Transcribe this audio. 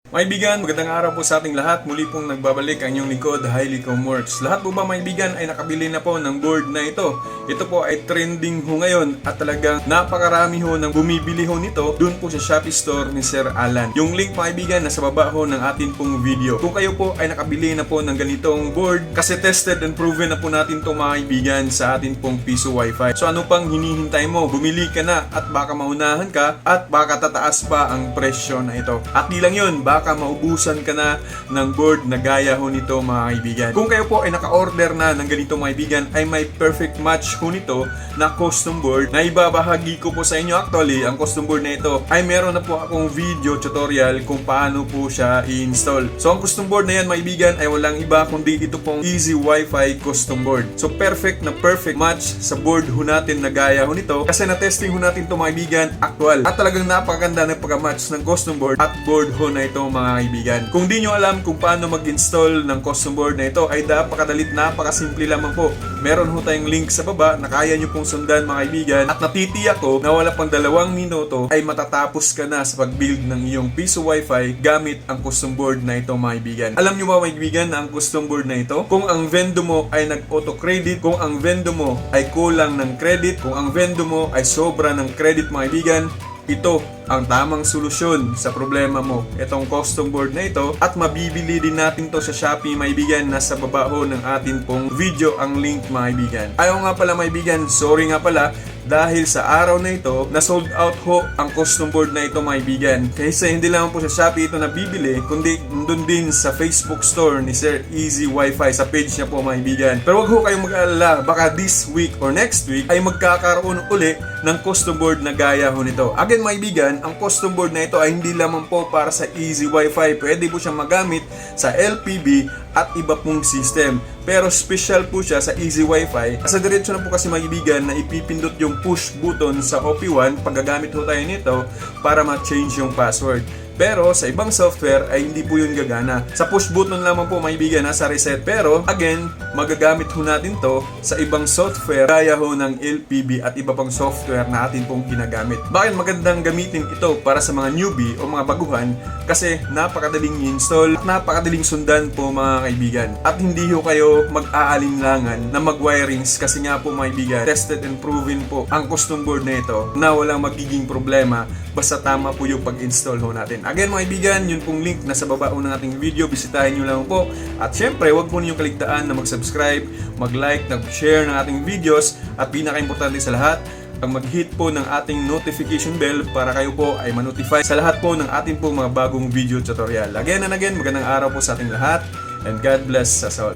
Maibigan, magandang araw po sa ating lahat. Muli pong nagbabalik ang inyong lingkod, Highly Comworks. Lahat po ba maibigan ay nakabili na po ng board na ito? Ito po ay trending ho ngayon at talagang napakarami ho ng bumibili ho nito dun po sa Shopee Store ni Sir Alan. Yung link maibigan nasa baba ho ng atin pong video. Kung kayo po ay nakabili na po ng ganitong board, kasi tested and proven na po natin itong mga kaibigan sa atin pong Piso Wi-Fi. So ano pang hinihintay mo? Bumili ka na at baka maunahan ka at baka tataas pa ang presyo na ito. At di lang yun, baka maubusan ka na ng board na gaya ho nito mga kaibigan. Kung kayo po ay naka-order na ng ganito mga kaibigan, ay may perfect match ho nito na custom board na ibabahagi ko po sa inyo. Actually, ang custom board na ito ay meron na po akong video tutorial kung paano po siya i-install. So ang custom board na yan mga kaibigan ay walang iba kundi ito pong Easy Wi-Fi custom board. So perfect match sa board ho natin na gaya ho nito kasi na-testing ho natin ito mga kaibigan, actual. At talagang napakaganda ng pagka-match ng custom board at board ho na ito mga kaibigan. Kung di nyo alam kung paano mag-install ng custom board na ito ay napakadalit, napakasimple lamang po. Meron ho tayong link sa baba na kaya nyo pong sundan mga kaibigan at natitiyak ko na wala pang 2 minuto ay matatapos ka na sa pag-build ng iyong Piso Wi-Fi gamit ang custom board na ito mga kaibigan. Alam nyo ba mga kaibigan na ang custom board na ito, kung ang vendo mo ay nag-auto credit, kung ang vendo mo ay kulang ng credit, kung ang vendo mo ay sobra ng credit mga kaibigan, ito ang tamang solusyon sa problema mo. Itong custom board na ito at mabibili din natin to sa Shopee maibigan. Nasa baba ho ng atin pong video ang link maibigan. Ayaw nga pala maibigan, sorry nga pala dahil sa araw na ito na sold out ho ang custom board na ito maibigan. Kaysa hindi lang po sa Shopee ito nabibili kundi doon din sa Facebook store ni Sir Easy Wi-Fi sa page niya po maibigan. Pero wag ho kayong mag-alala, baka this week or next week ay magkakaroon uli ng custom board na gaya ho nito. Again maibigan, ang custom board na ito ay hindi lamang po para sa Easy Wi-Fi. Pwede po siyang magamit sa LPB at iba pong system. Pero special po siya sa Easy Wi-Fi. Sa diretso na po kasi maibigan na ipipindot yung push button sa OP1 pag gagamit ho tayo nito para ma-change yung password. Pero sa ibang software ay hindi po yun gagana. Sa push button lamang po maibigan nasa reset. Pero again, magagamit ho natin to sa ibang software gaya ho ng LPB at iba pang software na atin pong ginagamit. Bakit magandang gamitin ito para sa mga newbie o mga baguhan? Kasi napakadaling i-install at napakadaling sundan po mga kaibigan. At hindi ho kayo mag-aalinlangan na mag-wirings kasi nga po mga kaibigan, tested and proven po ang custom board na ito na walang magiging problema basta tama po yung pag-install ho natin. Again mga kaibigan, yun pong link nasa baba ng ating video, bisitahin nyo lang po. At syempre, huwag po ninyong kaligtaan na mag-subscribe, mag-like, mag-share ng ating videos at pinaka-importante sa lahat, ang mag-hit po ng ating notification bell para kayo po ay ma-notify sa lahat po ng ating po mga bagong video tutorial. Again and again, magandang araw po sa ating lahat and God bless us all.